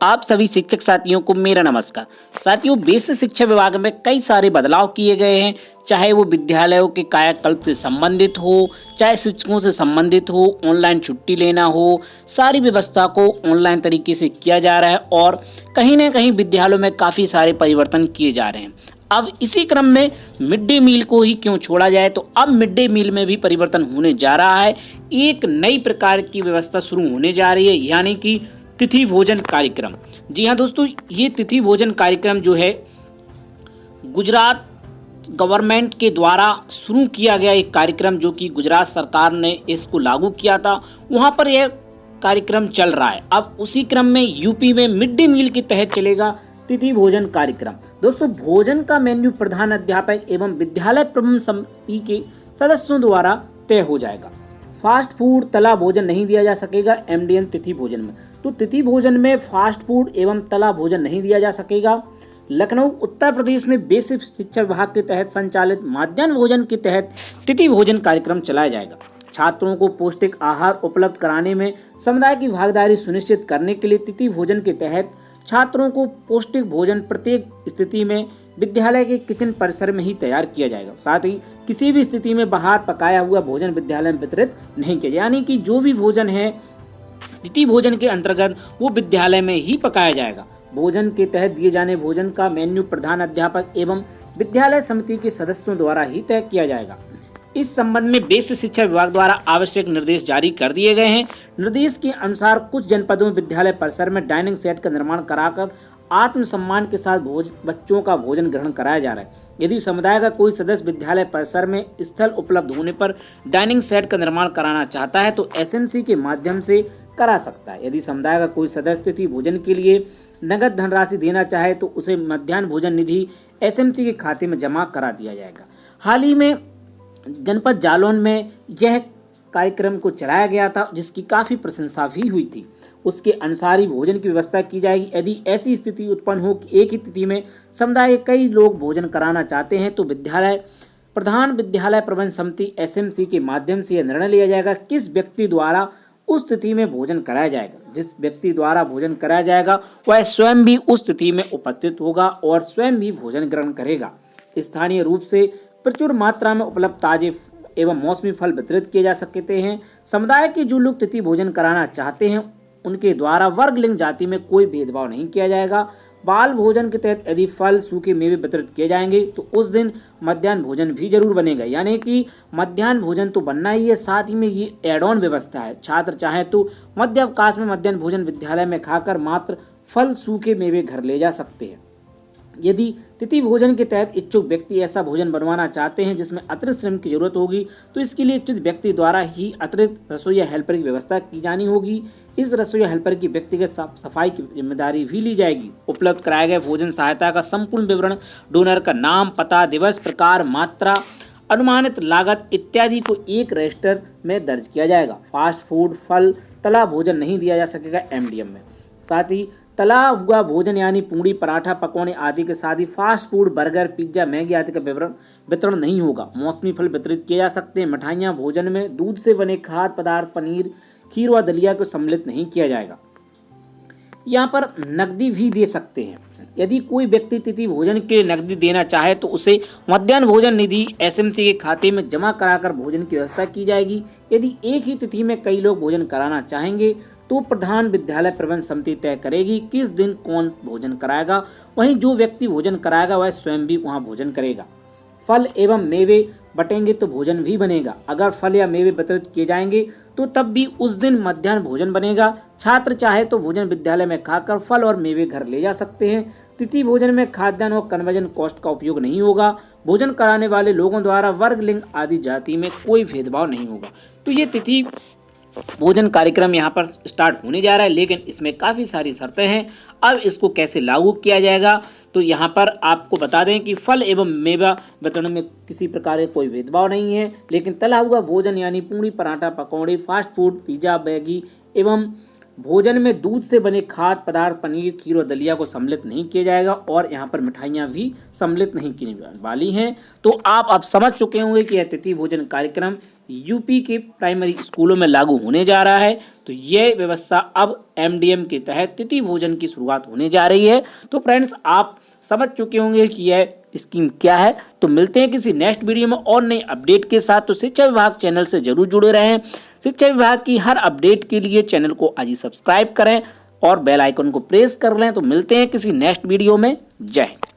आप सभी शिक्षक साथियों को मेरा नमस्कार। साथियों, बेसिक शिक्षा विभाग में कई सारे बदलाव किए गए हैं, चाहे वो विद्यालयों के कायाकल्प से संबंधित हो, चाहे शिक्षकों से संबंधित हो, ऑनलाइन छुट्टी लेना हो, सारी व्यवस्था को ऑनलाइन तरीके से किया जा रहा है और कहीं ना कहीं विद्यालयों में काफ़ी सारे परिवर्तन किए जा रहे हैं। अब इसी क्रम में मिड डे मील को ही क्यों छोड़ा जाए, तो अब मिड डे मील में भी परिवर्तन होने जा रहा है। एक नई प्रकार की व्यवस्था शुरू होने जा रही है, यानी कि तिथि भोजन कार्यक्रम। जी हाँ दोस्तों, ये तिथि भोजन कार्यक्रम जो है गुजरात गवर्नमेंट के द्वारा शुरू किया गया एक कार्यक्रम, जो कि गुजरात सरकार ने इसको लागू किया था, वहाँ पर यह कार्यक्रम चल रहा है। अब उसी क्रम में यूपी में मिड डे मील के तहत चलेगा तिथि भोजन कार्यक्रम। दोस्तों, भोजन का मेन्यू प्रधान अध्यापक एवं विद्यालय प्रबंधन समिति के सदस्यों द्वारा तय हो जाएगा। फास्ट फूड तला भोजन नहीं दिया जा सकेगा एमडीएन तिथि भोजन में। तो तिथि भोजन में फास्ट फूड एवं तला भोजन नहीं दिया जा सकेगा। लखनऊ उत्तर प्रदेश में बेसिक शिक्षा विभाग के तहत संचालित मध्याह्न भोजन के तहत तिथि भोजन कार्यक्रम चलाया जाएगा। छात्रों को पौष्टिक आहार उपलब्ध कराने में समुदाय की भागीदारी सुनिश्चित करने के लिए तिथि भोजन के तहत छात्रों को पौष्टिक भोजन प्रत्येक स्थिति में विद्यालय के किचन परिसर में ही तैयार किया जाएगा। साथ ही किसी भी स्थिति में बाहर पकाया हुआ भोजन विद्यालय में वितरित नहीं किया, यानी कि जो भी भोजन है तिथि भोजन के अंतर्गत वो विद्यालय में ही पकाया जाएगा। भोजन के तहत दिए जाने भोजन का मेन्यू प्रधान अध्यापक एवं विद्यालय समिति के सदस्यों द्वारा ही तय किया जाएगा। इस संबंध में बेसिक शिक्षा विभाग द्वारा आवश्यक निर्देश जारी कर दिए गए हैं। निर्देश के अनुसार कुछ जनपदों में विद्यालय परिसर में डाइनिंग सेट का निर्माण कराकर आत्मसम्मान के साथ बच्चों का भोजन ग्रहण कराया जा रहा है। यदि समुदाय का कोई सदस्य विद्यालय परिसर में स्थल उपलब्ध होने पर डाइनिंग सेट का निर्माण कराना चाहता है तो एसएमसी के माध्यम से करा सकता है। यदि समुदाय का कोई सदस्य तिथि भोजन के लिए नगद धनराशि देना चाहे तो उसे मध्याह्न भोजन निधि एसएमसी के खाते में जमा करा दिया जाएगा। हाल ही में जनपद जालौन में यह कार्यक्रम को चलाया गया था, जिसकी काफ़ी प्रशंसा भी हुई थी। उसके अनुसार ही भोजन की व्यवस्था की जाएगी। यदि ऐसी स्थिति उत्पन्न हो कि एक ही तिथि में समुदाय के कई लोग भोजन कराना चाहते हैं तो विद्यालय प्रबंधन समिति एसएमसी के माध्यम से यह निर्णय लिया जाएगा किस व्यक्ति द्वारा उस तिथि में भोजन कराया जाएगा। जिस व्यक्ति द्वारा भोजन कराया जाएगा वह स्वयं भी उस तिथि में उपस्थित होगा और स्वयं भी भोजन ग्रहण करेगा। स्थानीय रूप से प्रचुर मात्रा में उपलब्ध ताजे एवं मौसमी फल वितरित किए जा सकते हैं। समुदाय के जो लोग तिथि भोजन कराना चाहते हैं उनके द्वारा वर्ग लिंग जाति में कोई भेदभाव नहीं किया जाएगा। बाल भोजन के तहत यदि फल सूखे मेवे वितरित किए जाएंगे तो उस दिन मध्याह्न भोजन भी जरूर बनेगा, यानी कि मध्याह्न भोजन तो बनना ही है। साथ ही में ये एड ऑन व्यवस्था है। छात्र चाहे तो मध्य अवकाश में मध्याह्न भोजन विद्यालय में खाकर मात्र फल सूखे मेवे घर ले जा सकते हैं। यदि तिथि भोजन के तहत इच्छुक व्यक्ति ऐसा भोजन बनवाना चाहते हैं जिसमें अतिरिक्त श्रम की जरूरत होगी तो इसके लिए इच्छुक व्यक्ति द्वारा ही अतिरिक्त रसोईया हेल्पर की व्यवस्था की जानी होगी। इस रसोईया हेल्पर की व्यक्तिगत सफाई की जिम्मेदारी भी ली जाएगी। उपलब्ध कराए गए भोजन सहायता का संपूर्ण विवरण, डोनर का नाम, पता, दिवस, प्रकार, मात्रा, अनुमानित लागत इत्यादि को एक रजिस्टर में दर्ज किया जाएगा। फास्ट फूड, फल, तला भोजन नहीं दिया जा सकेगा एमडीएम में। साथ ही तला हुआ भोजन यानी पूड़ी, पराठा, पकौड़े आदि के साथ ही fast food, burger, pizza, Maggi आदि का वितरण नहीं होगा। मौसमी फल वितरित किए जा सकते हैं। मिठाइयाँ भोजन में दूध से बने खाद्य पदार्थ, पनीर, खीर व दलिया को सम्मिलित नहीं किया जाएगा। यहाँ पर नकदी भी दे सकते हैं। यदि कोई व्यक्ति तिथि भोजन के लिए नकदी देना चाहे तो उसे मध्याह्न भोजन निधि एसएमसी के खाते में जमा कराकर भोजन की व्यवस्था की जाएगी। यदि एक ही तिथि में कई लोग भोजन कराना चाहेंगे तो प्रधान विद्यालय प्रबंधन समिति तय करेगी किस दिन कौन भोजन कराएगा। वहीं जो व्यक्ति भोजन कराएगा वह स्वयं भी वहां भोजन करेगा। फल एवं मेवे बटेंगे तो भोजन भी बनेगा। अगर फल या मेवे वितरित किए जाएंगे तो तब भी उस दिन मध्याह्न भोजन बनेगा। छात्र चाहे तो भोजन विद्यालय में खाकर फल और मेवे घर ले जा सकते हैं। तिथि भोजन में खाद्यान्न और कन्वर्जन कॉस्ट का उपयोग नहीं होगा। भोजन कराने वाले लोगों द्वारा वर्ग लिंग आदि जाति में कोई भेदभाव नहीं होगा। तो ये तिथि भोजन कार्यक्रम यहाँ पर स्टार्ट होने जा रहा है, लेकिन इसमें काफ़ी सारी शर्तें हैं। अब इसको कैसे लागू किया जाएगा तो यहाँ पर आपको बता दें कि फल एवं मेवा वितरण में किसी प्रकार का कोई भेदभाव नहीं है, लेकिन तला हुआ भोजन यानी पूड़ी, पराठा, पकौड़े, फास्ट फूड, पिज्जा, मैगी एवं भोजन में दूध से बने खाद्य पदार्थ, पनीर, खीर और दलिया को सम्मिलित नहीं किया जाएगा और यहाँ पर मिठाइयाँ भी सम्मिलित नहीं की वाली हैं। तो आप अब समझ चुके होंगे कि यह तिथि भोजन कार्यक्रम यूपी के प्राइमरी स्कूलों में लागू होने जा रहा है। तो ये व्यवस्था अब एमडीएम के तहत तिथि भोजन की शुरुआत होने जा रही है। तो फ्रेंड्स, आप समझ चुके होंगे कि यह स्कीम क्या है। तो मिलते हैं किसी नेक्स्ट वीडियो में और नई अपडेट के साथ। तो शिक्षा विभाग चैनल से जरूर जुड़े रहें। शिक्षा विभाग की हर अपडेट के लिए चैनल को आज ही सब्सक्राइब करें और बेल आइकन को प्रेस कर लें। तो मिलते हैं किसी नेक्स्ट वीडियो में। जय हिंद।